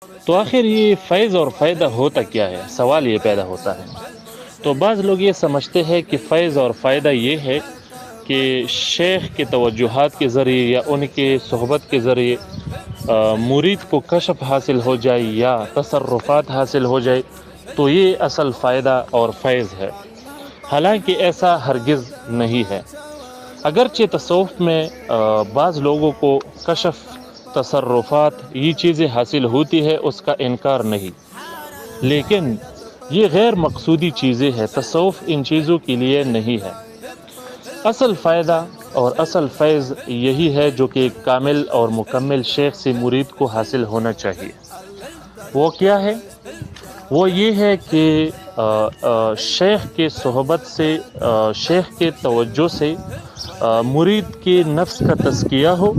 تو آخر یہ فیض اور فائدہ ہوتا کیا ہے؟ سوال یہ پیدا ہوتا ہے. تو بعض لوگ یہ سمجھتے ہیں کہ فیض اور فائدہ یہ ہے کہ شیخ کے توجہات کے ذریعے یا ان کے صحبت کے ذریعے مرید کو کشف حاصل ہو جائے یا تصرفات حاصل ہو جائے، تو یہ اصل فائدہ اور فیض ہے. حالانکہ ایسا ہرگز نہیں ہے. اگرچہ تصوف میں بعض لوگوں کو کشف، تصرفات، یہ چیزیں حاصل ہوتی ہے، اس کا انکار نہیں، لیکن یہ غیر مقصودی چیزیں ہیں. تصوف ان چیزوں کے لیے نہیں ہے. اصل فائدہ اور اصل فیض یہی ہے جو کہ ایک کامل اور مکمل شیخ سے مرید کو حاصل ہونا چاہیے. وہ کیا ہے؟ وہ یہ ہے کہ شیخ کے صحبت سے، شیخ کے توجہ سے مرید کے نفس کا تزکیہ ہو.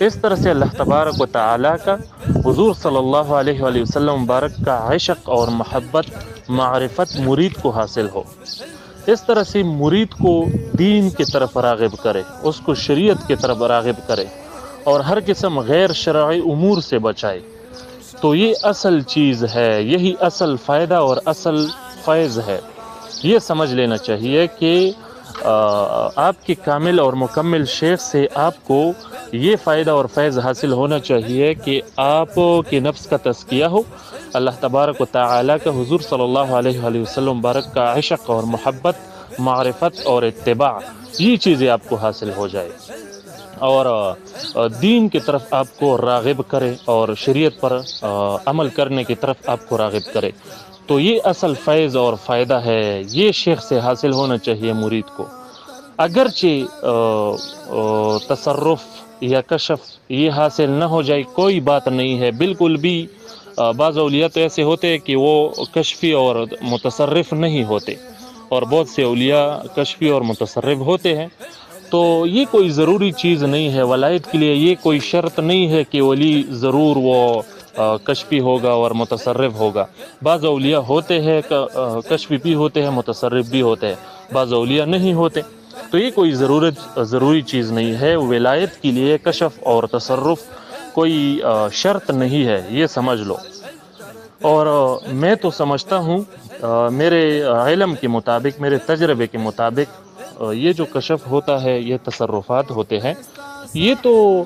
اس طرح سے اللہ تبارک و تعالیٰ کا، حضور صلی اللہ علیہ وآلہ وسلم مبارک کا عشق اور محبت، معرفت مرید کو حاصل ہو. اس طرح سے مرید کو دین کی طرف راغب کرے، اس کو شریعت کی طرف راغب کرے اور ہر قسم غیر شرعی امور سے بچائے. تو یہ اصل چیز ہے، یہی اصل فائدہ اور اصل فیض ہے. یہ سمجھ لینا چاہیے کہ آپ کے کامل اور مکمل شیخ سے آپ کو یہ فائدہ اور فیض حاصل ہونا چاہیے کہ آپ کے نفس کا تزکیہ ہو، اللہ تبارک و تعالیٰ کا، حضور صلی اللہ علیہ وآلہ وسلم مبارک کا عشق اور محبت، معرفت اور اتباع، یہ چیزیں آپ کو حاصل ہو جائے اور دین کی طرف آپ کو راغب کرے اور شریعت پر عمل کرنے کی طرف آپ کو راغب کرے. تو یہ اصل فیض اور فائدہ ہے، یہ شیخ سے حاصل ہونا چاہیے مرید کو. اگرچہ تصرف یا کشف یہ حاصل نہ ہو جائے، کوئی بات نہیں ہے بالکل بھی. بعض اولیاء تو ایسے ہوتے ہیں کہ وہ کشفی اور متصرف نہیں ہوتے، اور بہت سے اولیاء کشفی اور متصرف ہوتے ہیں. تو یہ کوئی ضروری چیز نہیں ہے. ولایت کے لیے یہ کوئی شرط نہیں ہے کہ ولی ضرور وہ کشفی ہوگا اور متصرف ہوگا. بعض اولیاء ہوتے ہیں کشفی بھی ہوتے ہیں، متصرف بھی ہوتے ہیں، بعض اولیاء نہیں ہوتے. تو یہ کوئی ضروری چیز نہیں ہے. ولایت کے لیے کشف اور تصرف کوئی شرط نہیں ہے، یہ سمجھ لو. اور میں تو سمجھتا ہوں، میرے علم کے مطابق، میرے تجربے کے مطابق، یہ جو کشف ہوتا ہے، یہ تصرفات ہوتے ہیں، یہ تو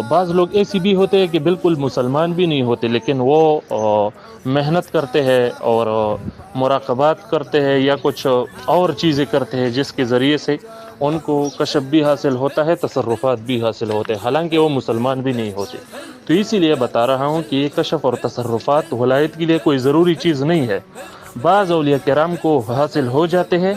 بعض لوگ ایسی بھی ہوتے ہیں کہ بالکل مسلمان بھی نہیں ہوتے، لیکن وہ محنت کرتے ہیں اور مراقبات کرتے ہیں یا کچھ اور چیزیں کرتے ہیں جس کے ذریعے سے ان کو کشف بھی حاصل ہوتا ہے، تصرفات بھی حاصل ہوتے ہیں، حالانکہ وہ مسلمان بھی نہیں ہوتے. تو اسی لیے بتا رہا ہوں کہ یہ کشف اور تصرفات ولایت کے لیے کوئی ضروری چیز نہیں ہے. بعض اولیاء کرام کو حاصل ہو جاتے ہیں،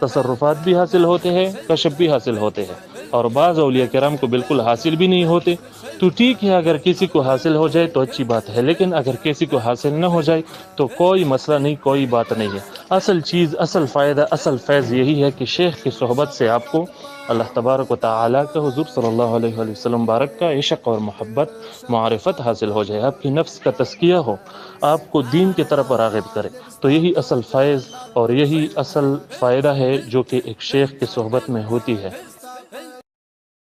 تصرفات بھی حاصل ہوتے ہیں، کشف بھی حاصل ہوتے ہیں، اور بعض اولیاء کرام کو بالکل حاصل بھی نہیں ہوتے. تو ٹھیک ہے، اگر کسی کو حاصل ہو جائے تو اچھی بات ہے، لیکن اگر کسی کو حاصل نہ ہو جائے تو کوئی مسئلہ نہیں، کوئی بات نہیں ہے. اصل چیز، اصل فائدہ، اصل فیض یہی ہے کہ شیخ کی صحبت سے آپ کو اللہ تبارک و تعالیٰ کا، حضور صلی اللہ علیہ وآلہ وسلم مبارک کا عشق اور محبت، معرفت حاصل ہو جائے، آپ کی نفس کا تزکیہ ہو، آپ کو دین کی طرف راغب کرے. تو یہی اصل فیض اور یہی اصل فائدہ ہے جو کہ ایک شیخ کی صحبت میں ہوتی ہے.